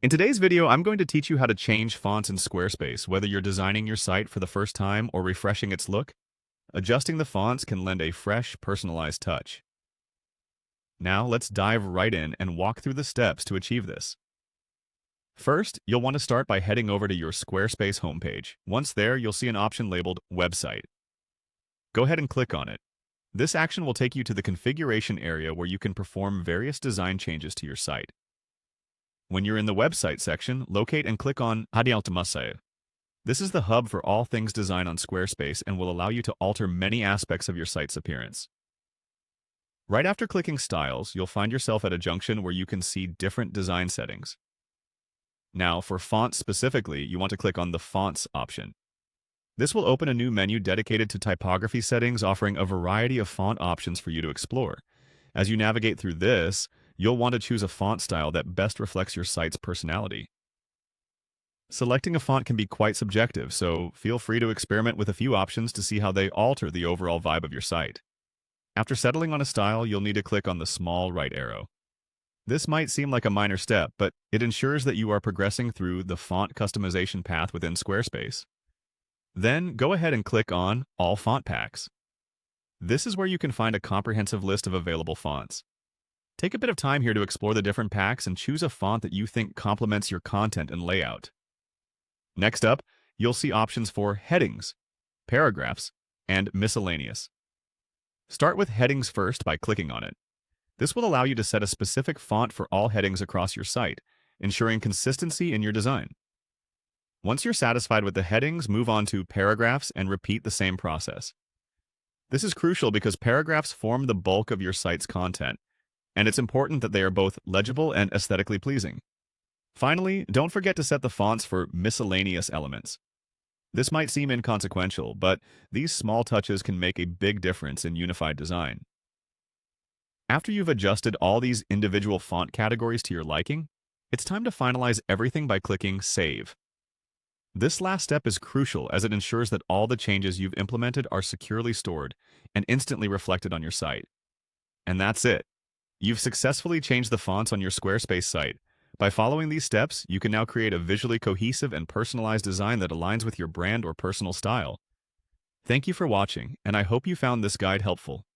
In today's video, I'm going to teach you how to change fonts in Squarespace, whether you're designing your site for the first time or refreshing its look. Adjusting the fonts can lend a fresh, personalized touch. Now, let's dive right in and walk through the steps to achieve this. First, you'll want to start by heading over to your Squarespace homepage. Once there, you'll see an option labeled Website. Go ahead and click on it. This action will take you to the configuration area where you can perform various design changes to your site. When you're in the website section, locate and click on Automation. This is the hub for all things design on Squarespace and will allow you to alter many aspects of your site's appearance. Right after clicking Styles, you'll find yourself at a junction where you can see different design settings. Now, for fonts specifically, you want to click on the Fonts option. This will open a new menu dedicated to typography settings, offering a variety of font options for you to explore. As you navigate through this, you'll want to choose a font style that best reflects your site's personality. Selecting a font can be quite subjective, so feel free to experiment with a few options to see how they alter the overall vibe of your site. After settling on a style, you'll need to click on the small right arrow. This might seem like a minor step, but it ensures that you are progressing through the font customization path within Squarespace. Then, go ahead and click on All Font Packs. This is where you can find a comprehensive list of available fonts. Take a bit of time here to explore the different packs and choose a font that you think complements your content and layout. Next up, you'll see options for headings, paragraphs, and miscellaneous. Start with headings first by clicking on it. This will allow you to set a specific font for all headings across your site, ensuring consistency in your design. Once you're satisfied with the headings, move on to paragraphs and repeat the same process. This is crucial because paragraphs form the bulk of your site's content, and it's important that they are both legible and aesthetically pleasing. Finally, don't forget to set the fonts for miscellaneous elements. This might seem inconsequential, but these small touches can make a big difference in unified design. After you've adjusted all these individual font categories to your liking, it's time to finalize everything by clicking Save. This last step is crucial as it ensures that all the changes you've implemented are securely stored and instantly reflected on your site. And that's it. You've successfully changed the fonts on your Squarespace site. By following these steps, you can now create a visually cohesive and personalized design that aligns with your brand or personal style. Thank you for watching, and I hope you found this guide helpful.